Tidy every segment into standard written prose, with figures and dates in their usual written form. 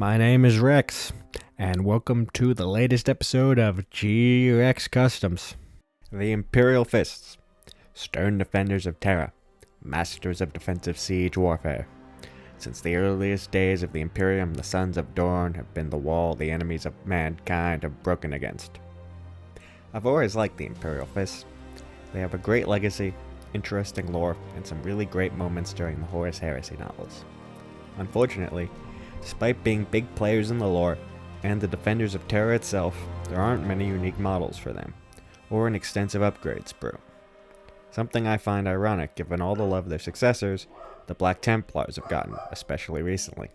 My name is Rex, and welcome to the latest episode of G-Rex Customs. The Imperial Fists, stern defenders of Terra, masters of defensive siege warfare. Since the earliest days of the Imperium, the sons of Dorn have been the wall the enemies of mankind have broken against. I've always liked the Imperial Fists. They have a great legacy, interesting lore, and some really great moments during the Horus Heresy novels. Unfortunately, despite being big players in the lore, and the Defenders of Terra itself, there aren't many unique models for them, or an extensive upgrade sprue. Something I find ironic given all the love their successors, the Black Templars, have gotten, especially recently.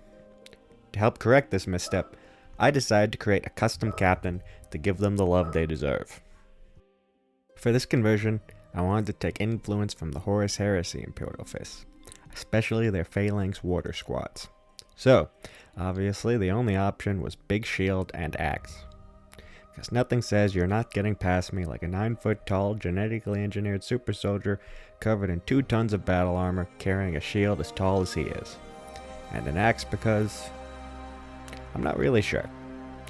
To help correct this misstep, I decided to create a custom captain to give them the love they deserve. For this conversion, I wanted to take influence from the Horus Heresy Imperial Fists, especially their Phalanx Warder squads. So, obviously the only option was big shield and axe. Because nothing says you're not getting past me like a 9-foot tall, genetically engineered super soldier covered in 2 tons of battle armor carrying a shield as tall as he is. And an axe because... I'm not really sure.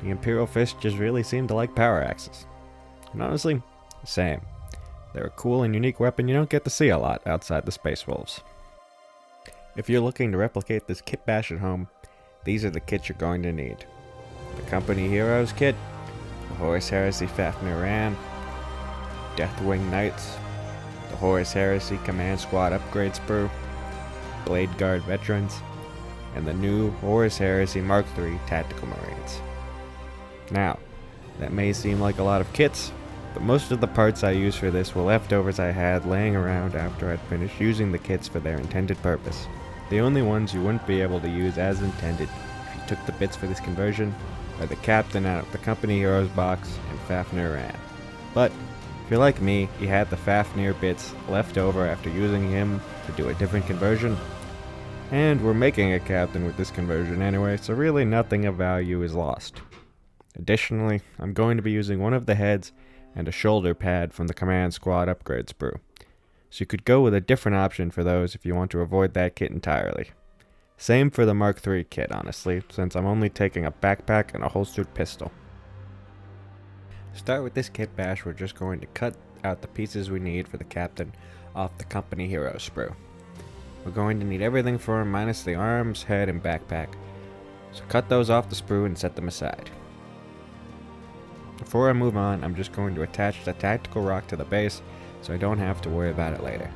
The Imperial Fists just really seem to like power axes. And honestly, same. They're a cool and unique weapon you don't get to see a lot outside the Space Wolves. If you're looking to replicate this kit bash at home, these are the kits you're going to need. The Company Heroes kit, the Horus Heresy Fafnir Ran, Deathwing Knights, the Horus Heresy Command Squad Upgrade Sprue, Blade Guard Veterans, and the new Horus Heresy Mark III Tactical Marines. Now, that may seem like a lot of kits, but most of the parts I used for this were leftovers I had laying around after I'd finished using the kits for their intended purpose. The only ones you wouldn't be able to use as intended if you took the bits for this conversion are the Captain out of the Company Heroes box and Fafnir Ran. But, if you're like me, you had the Fafnir bits left over after using him to do a different conversion, and we're making a Captain with this conversion anyway, so really nothing of value is lost. Additionally, I'm going to be using one of the heads and a shoulder pad from the Command Squad Upgrade Sprue. So you could go with a different option for those if you want to avoid that kit entirely. Same for the Mark III kit, honestly, since I'm only taking a backpack and a holstered pistol. To start with this kit bash, we're just going to cut out the pieces we need for the Captain off the Company Heroes sprue. We're going to need everything for him minus the arms, head, and backpack. So cut those off the sprue and set them aside. Before I move on, I'm just going to attach the tactical rock to the base so I don't have to worry about it later.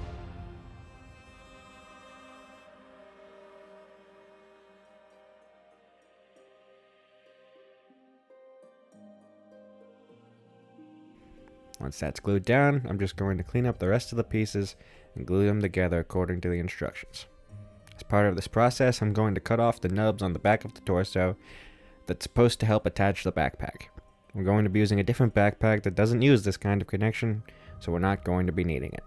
Once that's glued down, I'm just going to clean up the rest of the pieces and glue them together according to the instructions. As part of this process, I'm going to cut off the nubs on the back of the torso that's supposed to help attach the backpack. We're going to be using a different backpack that doesn't use this kind of connection, so we're not going to be needing it.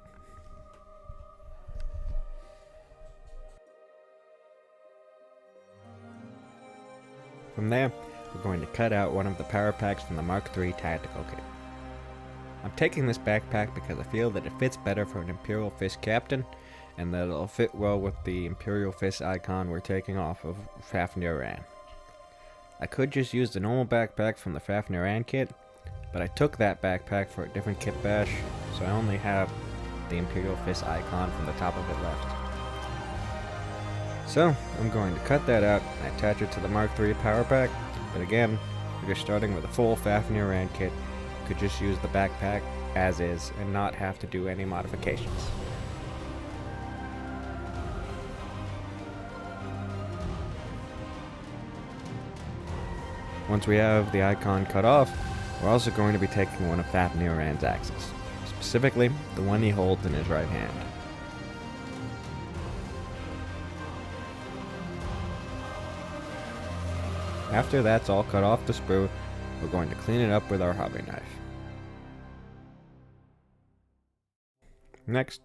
From there, we're going to cut out one of the power packs from the Mark III Tactical Kit. I'm taking this backpack because I feel that it fits better for an Imperial Fist Captain, and that it'll fit well with the Imperial Fist icon we're taking off of Fafnir Ran. I could just use the normal backpack from the Fafnir Ran kit, but I took that backpack for a different kit bash, so I only have the Imperial Fist icon from the top of it left. So, I'm going to cut that out and attach it to the Mark III power pack, but again, if you're starting with a full Fafnir Ran kit, you could just use the backpack as is and not have to do any modifications. Once we have the icon cut off, we're also going to be taking one of Fafnir Ran's axes, specifically the one he holds in his right hand. After that's all cut off the sprue, we're going to clean it up with our hobby knife. Next,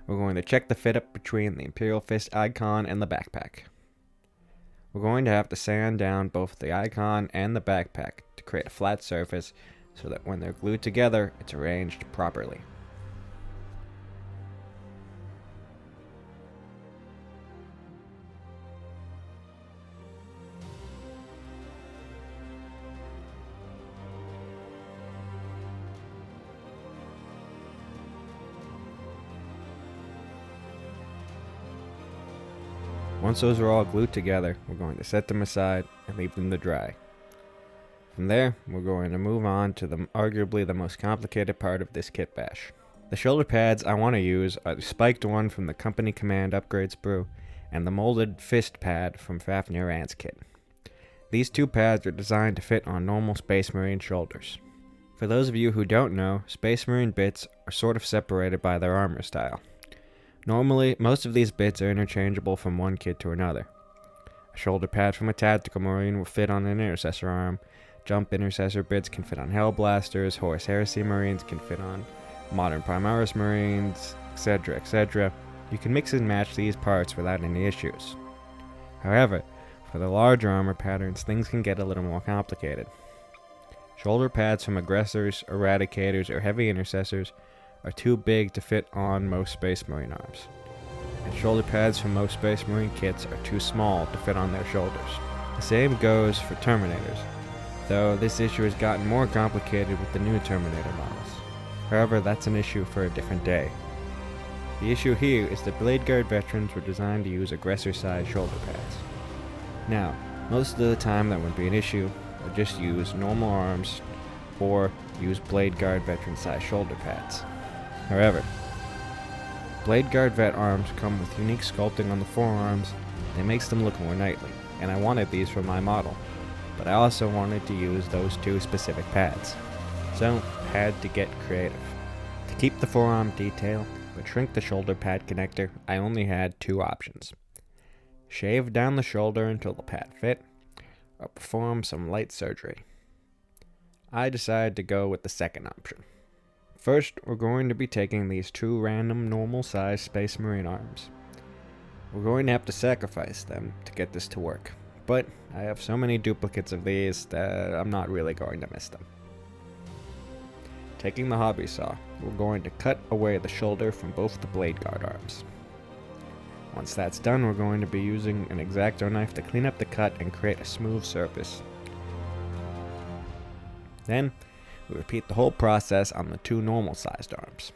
we're going to check the fit up between the Imperial Fist icon and the backpack. We're going to have to sand down both the icon and the backpack to create a flat surface so that when they're glued together, it's arranged properly. Once those are all glued together, we're going to set them aside and leave them to dry. From there, we're going to move on to arguably the most complicated part of this kit bash. The shoulder pads I want to use are the spiked one from the Company Command upgrade sprue and the molded fist pad from Fafnir Ant's kit. These two pads are designed to fit on normal Space Marine shoulders. For those of you who don't know, Space Marine bits are sort of separated by their armor style. Normally, most of these bits are interchangeable from one kit to another. A shoulder pad from a Tactical Marine will fit on an Intercessor arm, Jump Intercessor bits can fit on Hellblasters, Horus Heresy Marines can fit on Modern Primaris Marines, etc., etc. You can mix and match these parts without any issues. However, for the larger armor patterns, things can get a little more complicated. Shoulder pads from Aggressors, Eradicators, or Heavy Intercessors are too big to fit on most Space Marine arms, and shoulder pads from most Space Marine kits are too small to fit on their shoulders. The same goes for Terminators, though this issue has gotten more complicated with the new Terminator models. However, that's an issue for a different day. The issue here is that Blade Guard veterans were designed to use Aggressor-sized shoulder pads. Now, most of the time that wouldn't be an issue, I'd just use normal arms or use Blade Guard veteran-sized shoulder pads. However, Blade Guard vet arms come with unique sculpting on the forearms that makes them look more knightly, and I wanted these for my model, but I also wanted to use those two specific pads, so had to get creative. To keep the forearm detail, but shrink the shoulder pad connector, I only had two options. Shave down the shoulder until the pad fit, or perform some light surgery. I decided to go with the second option. First, we're going to be taking these two random normal-sized Space Marine arms. We're going to have to sacrifice them to get this to work, but I have so many duplicates of these that I'm not really going to miss them. Taking the hobby saw, we're going to cut away the shoulder from both the Blade Guard arms. Once that's done, we're going to be using an X-Acto knife to clean up the cut and create a smooth surface. Then, we repeat the whole process on the two normal-sized arms.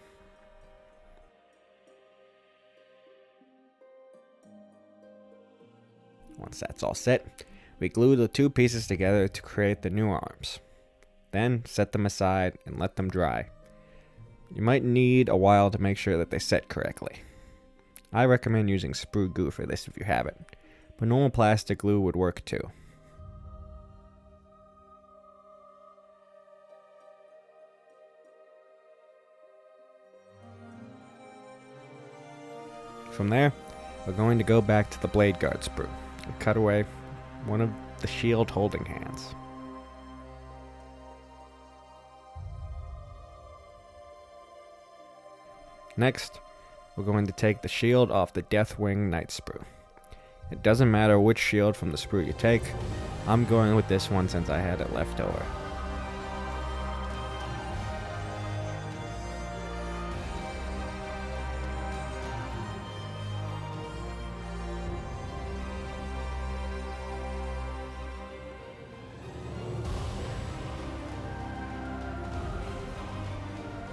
Once that's all set, we glue the two pieces together to create the new arms. Then, set them aside and let them dry. You might need a while to make sure that they set correctly. I recommend using sprue glue for this if you have it, but normal plastic glue would work too. From there, we're going to go back to the Blade Guard sprue and cut away one of the shield holding hands. Next, we're going to take the shield off the Deathwing Knight sprue. It doesn't matter which shield from the sprue you take, I'm going with this one since I had it left over.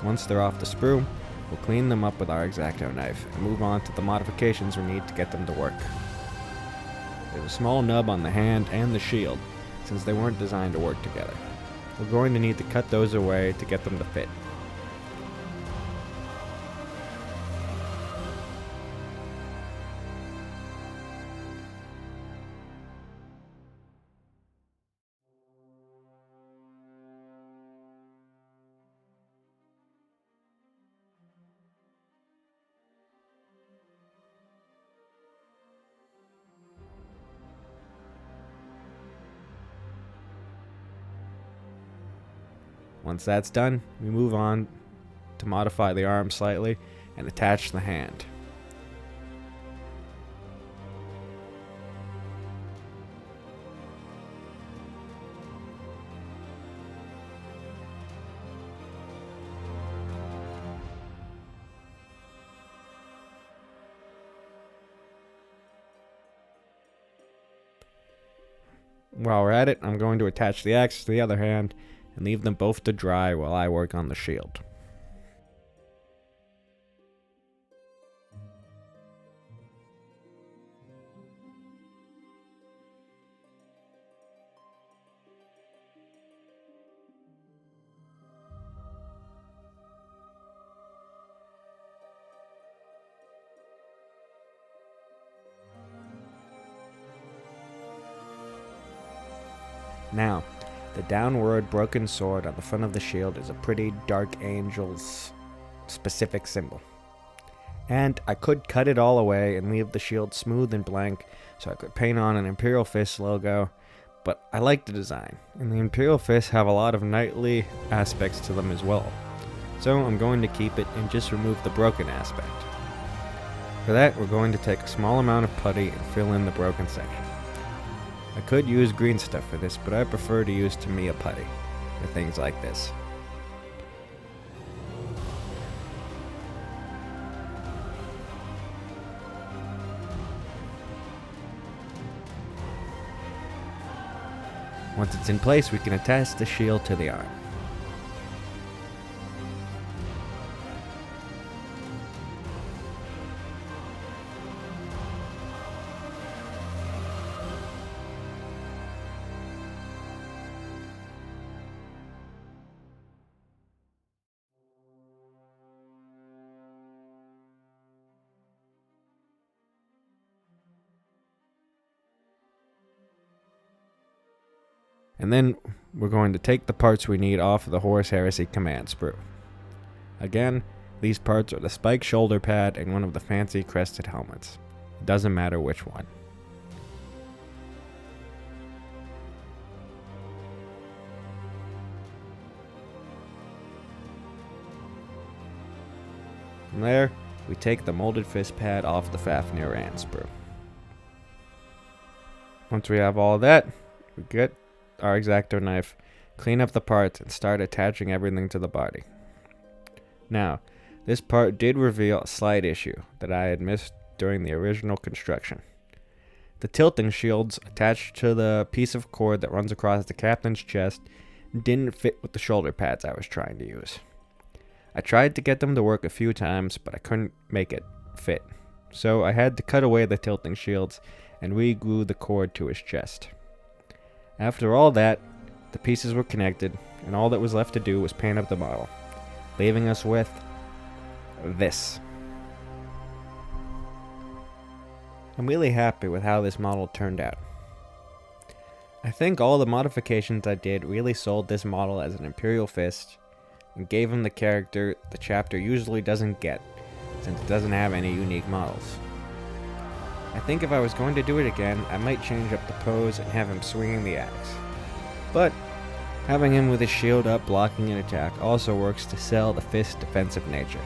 Once they're off the sprue, we'll clean them up with our X-Acto knife and move on to the modifications we need to get them to work. There's a small nub on the hand and the shield, since they weren't designed to work together. We're going to need to cut those away to get them to fit. Once that's done, we move on to modify the arm slightly and attach the hand. While we're at it, I'm going to attach the axe to the other hand and leave them both to dry while I work on the shield. Now, the downward broken sword on the front of the shield is a pretty dark angel's specific symbol. And I could cut it all away and leave the shield smooth and blank so I could paint on an Imperial Fists logo, but I like the design, and the Imperial Fists have a lot of knightly aspects to them as well. So I'm going to keep it and just remove the broken aspect. For that, we're going to take a small amount of putty and fill in the broken section. I could use green stuff for this, but I prefer to use Tamiya putty for things like this. Once it's in place, we can attach the shield to the arm. And then we're going to take the parts we need off of the Horus Heresy command sprue. Again, these parts are the spike shoulder pad and one of the fancy crested helmets. It doesn't matter which one. From there, we take the molded fist pad off the Fafnir and sprue. Once we have all of that, we get our X-Acto knife, clean up the parts, and start attaching everything to the body. Now, this part did reveal a slight issue that I had missed during the original construction. The tilting shields attached to the piece of cord that runs across the captain's chest didn't fit with the shoulder pads I was trying to use. I tried to get them to work a few times, but I couldn't make it fit. So I had to cut away the tilting shields and re-glue the cord to his chest. After all that, the pieces were connected, and all that was left to do was paint up the model, leaving us with this. I'm really happy with how this model turned out. I think all the modifications I did really sold this model as an Imperial Fist, and gave him the character the chapter usually doesn't get, since it doesn't have any unique models. I think if I was going to do it again, I might change up the pose and have him swinging the axe. But having him with his shield up blocking an attack also works to sell the fist's defensive nature.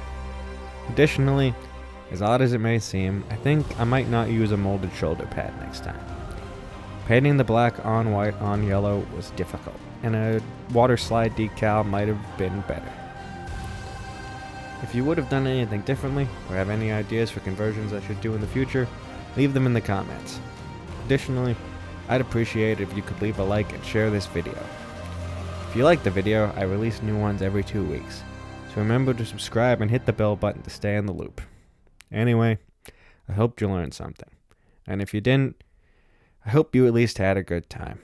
Additionally, as odd as it may seem, I think I might not use a molded shoulder pad next time. Painting the black on white on yellow was difficult, and a water slide decal might have been better. If you would have done anything differently, or have any ideas for conversions I should do in the future, leave them in the comments. Additionally, I'd appreciate it if you could leave a like and share this video. If you like the video, I release new ones every 2 weeks, so remember to subscribe and hit the bell button to stay in the loop. Anyway, I hope you learned something, and if you didn't, I hope you at least had a good time.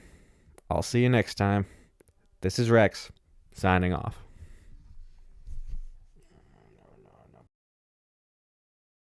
I'll see you next time. This is Rex, signing off.